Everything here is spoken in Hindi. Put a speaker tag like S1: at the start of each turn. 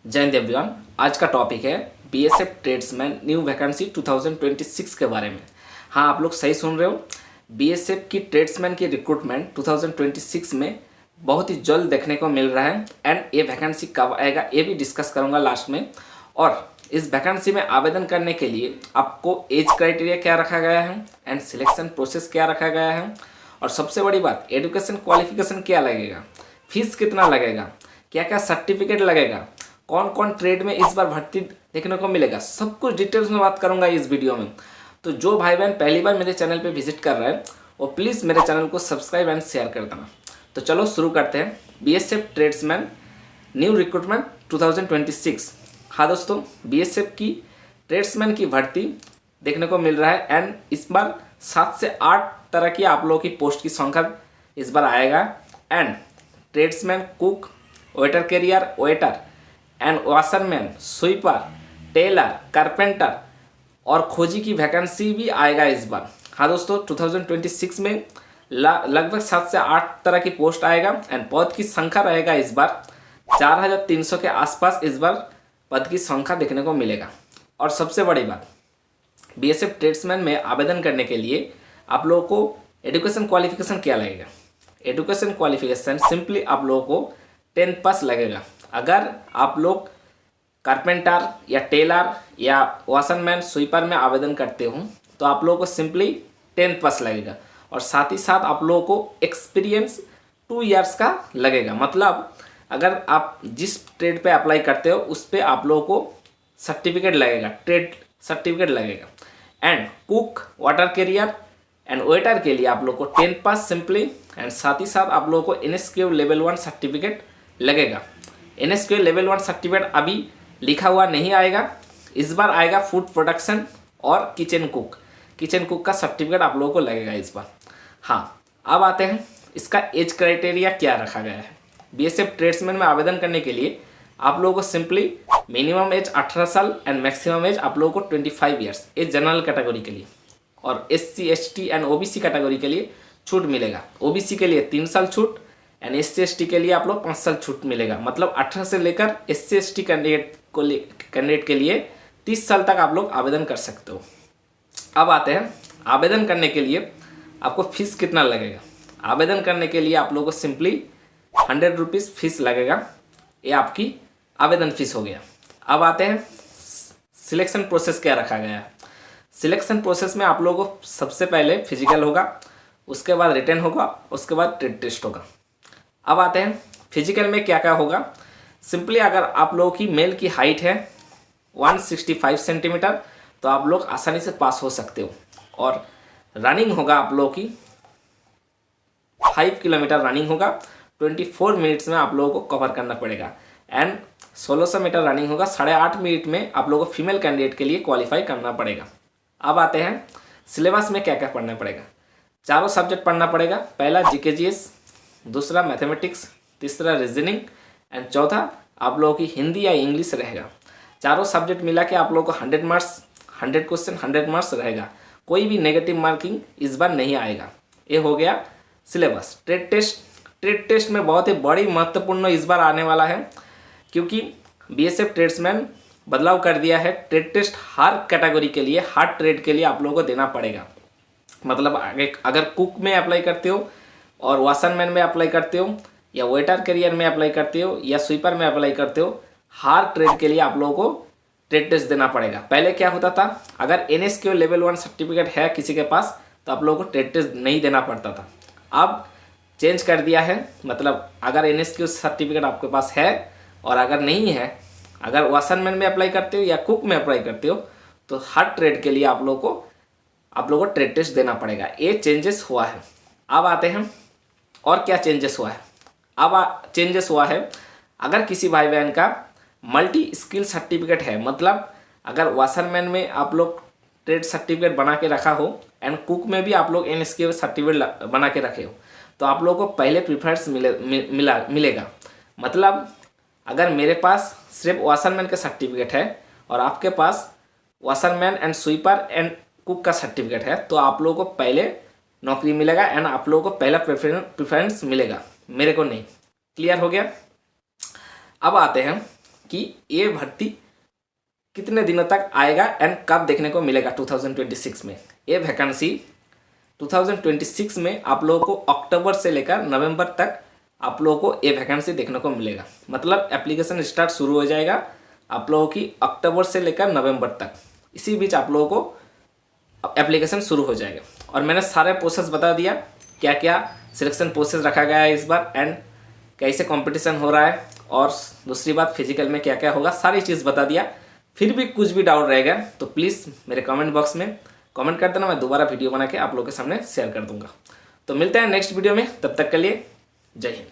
S1: जय हिंद एवरीवन। आज का टॉपिक है बीएसएफ ट्रेड्समैन न्यू वैकेंसी 2026 के बारे में। हाँ, आप लोग सही सुन रहे हो। बीएसएफ की ट्रेड्समैन की रिक्रूटमेंट 2026 में बहुत ही जल्द देखने को मिल रहा है एंड ये वैकेंसी कब आएगा ये भी डिस्कस करूँगा लास्ट में। और इस वैकेंसी में आवेदन करने के लिए आपको एज क्राइटेरिया क्या रखा गया है एंड सिलेक्शन प्रोसेस क्या रखा गया है, और सबसे बड़ी बात एजुकेशन क्वालिफिकेशन क्या लगेगा, फीस कितना लगेगा, क्या क्या सर्टिफिकेट लगेगा, कौन कौन ट्रेड में इस बार भर्ती देखने को मिलेगा, सब कुछ डिटेल्स में बात करूंगा इस वीडियो में। तो जो भाई बहन पहली बार मेरे चैनल पे विजिट कर रहे हैं वो प्लीज़ मेरे चैनल को सब्सक्राइब एंड शेयर कर देना। तो चलो शुरू करते हैं। BSF tradesman new recruitment 2026। हाँ दोस्तों, बीएसएफ की ट्रेड्समैन की भर्ती देखने को मिल रहा है एंड इस बार 7 से 8 तरह की आप लोगों की पोस्ट की संख्या इस बार आएगा। And tradesman, cook, waiter carrier, waiter and washerman, sweeper, tailor, carpenter और खोजी की वैकेंसी भी आएगा इस बार। हाँ दोस्तों, 2026 में लगभग 7 से 8 तरह की पोस्ट आएगा एंड पद की संख्या रहेगा इस बार 4300 के आसपास इस बार पद की संख्या देखने को मिलेगा। और सबसे बड़ी बात, बीएसएफ ट्रेड्समैन में आवेदन करने के लिए आप लोगों को एजुकेशन क्वालिफिकेशन क्या लगेगा। एजुकेशन क्वालिफिकेशन सिंपली आप लोगों को 10 पास लगेगा। अगर आप लोग कारपेंटर या टेलर या वाशरमैन, स्वीपर में आवेदन करते हो तो आप लोगों को सिंपली 10 पास लगेगा और साथ ही साथ आप लोगों को एक्सपीरियंस 2 इयर्स का लगेगा। मतलब अगर आप जिस ट्रेड पे अप्लाई करते हो उस पर आप लोगों को सर्टिफिकेट लगेगा, ट्रेड सर्टिफिकेट लगेगा। And cook, water career and waiter के लिए आप लोग को 10 पास सिंपली एंड साथ ही साथ आप लोगों को NSQ लेवल 1 सर्टिफिकेट लगेगा। NSQ लेवल 1 सर्टिफिकेट अभी लिखा हुआ नहीं आएगा, इस बार आएगा फूड प्रोडक्शन और किचन कुक का सर्टिफिकेट आप लोगों को लगेगा इस बार। हाँ, अब आते हैं इसका एज क्राइटेरिया क्या रखा गया है। बीएसएफ ट्रेड्समैन में आवेदन करने के लिए आप लोगों को सिंपली मिनिमम एज 18 साल एंड मैक्सिमम एज आप लोगों को 25 ईयर्स एज जनरल कैटेगरी के लिए, और SC ST and OBC category के लिए छूट मिलेगा। OBC के लिए 3 साल छूट एंड SC ST के लिए आप लोग 5 साल छूट मिलेगा। मतलब 18 से लेकर SC ST कैंडिडेट के लिए 30 साल तक आप लोग आवेदन कर सकते हो। अब आते हैं आवेदन करने के लिए आपको फीस कितना लगेगा। आवेदन करने के लिए आप लोगों को सिंपली 100 रुपीज़ फीस लगेगा, ये आपकी आवेदन फीस हो गया। अब आते हैं सिलेक्शन प्रोसेस क्या रखा गया है। सिलेक्शन प्रोसेस में आप लोगों को सबसे पहले फिजिकल होगा, उसके बाद रिटन होगा, उसके बाद ट्रेड टेस्ट होगा। अब आते हैं फिजिकल में क्या क्या होगा। सिंपली अगर आप लोगों की मेल की हाइट है 165 सेंटीमीटर तो आप लोग आसानी से पास हो सकते हो। और रनिंग होगा आप लोगों की 5 किलोमीटर रनिंग होगा, 24 मिनट्स में आप लोगों को कवर करना पड़ेगा। एंड 1600 मीटर रनिंग होगा, 8.5 मिनट में आप लोगों को फीमेल कैंडिडेट के लिए क्वालिफाई करना पड़ेगा। अब आते हैं सिलेबस में क्या क्या पढ़ना पड़ेगा। 4 सब्जेक्ट पढ़ना पड़ेगा। पहला GKGS, दूसरा मैथमेटिक्स, तीसरा रीजनिंग एंड चौथा आप लोगों की हिंदी या इंग्लिश रहेगा। 4 सब्जेक्ट मिला के आप लोगों को 100 मार्क्स, 100 क्वेश्चन 100 मार्क्स रहेगा। कोई भी नेगेटिव मार्किंग इस बार नहीं आएगा। ये हो गया सिलेबस। ट्रेड टेस्ट में बहुत ही बड़ी महत्वपूर्ण इस बार आने वाला है, क्योंकि बीएसएफ ट्रेड्समैन बदलाव कर दिया है। ट्रेड टेस्ट हर कैटेगरी के लिए, हर ट्रेड के लिए आप लोगों को देना पड़ेगा। मतलब अगर कुक में अप्लाई करते हो और वाशरमैन में अप्लाई करते हो या वेटर कैरियर में अप्लाई करते हो या स्वीपर में अप्लाई करते हो, हर ट्रेड के लिए आप लोगों को ट्रेड टेस्ट देना पड़ेगा। पहले क्या होता था, अगर NSQ लेवल 1 सर्टिफिकेट है किसी के पास तो आप लोगों को ट्रेड टेस्ट नहीं देना पड़ता था। अब चेंज कर दिया है। मतलब अगर NSQ सर्टिफिकेट आपके पास है और अगर नहीं है, अगर वाशरमैन में अप्लाई करते हो या कुक में अप्लाई करते हो तो हर ट्रेड के लिए आप लोगों को ट्रेड टेस्ट देना पड़ेगा। ये चेंजेस हुआ है। अब आते हैं और क्या चेंजेस हुआ है। अब चेंजेस हुआ है, अगर किसी भाई बहन का मल्टी स्किल सर्टिफिकेट है, मतलब अगर वाशरमैन में आप लोग ट्रेड सर्टिफिकेट बना के रखा हो एंड कुक में भी आप लोग NSQ सर्टिफिकेट बना के रखे हो तो आप लोगों को पहले प्रीफरेंस मिलेगा। मतलब अगर मेरे पास सिर्फ वाशरमैन का सर्टिफिकेट है और आपके पास washerman and sweeper and cook का सर्टिफिकेट है तो आप लोगों को पहले नौकरी मिलेगा एंड आप लोगों को पहला प्रेफरेंस मिलेगा, मेरे को नहीं। क्लियर हो गया। अब आते हैं कि ये भर्ती कितने दिनों तक आएगा एंड कब देखने को मिलेगा 2026 में। ये वैकेंसी 2026 में आप लोगों को अक्टूबर से लेकर नवंबर तक आप लोगों को ये वैकेंसी देखने को मिलेगा। मतलब एप्लीकेशन स्टार्ट शुरू हो जाएगा आप लोगों की अक्टूबर से लेकर नवंबर तक, इसी बीच आप लोगों को एप्लीकेशन शुरू हो जाएगा। और मैंने सारे प्रोसेस बता दिया, क्या क्या सिलेक्शन प्रोसेस रखा गया है इस बार एंड कैसे कंपटीशन हो रहा है, और दूसरी बात फिजिकल में क्या क्या होगा, सारी चीज़ बता दिया। फिर भी कुछ भी डाउट रहेगा तो प्लीज़ मेरे कमेंट बॉक्स में कमेंट कर देना, मैं दोबारा वीडियो बना के आप लोगों के सामने शेयर कर दूंगा। तो मिलते हैं नेक्स्ट वीडियो में, तब तक के लिए जय हिंद।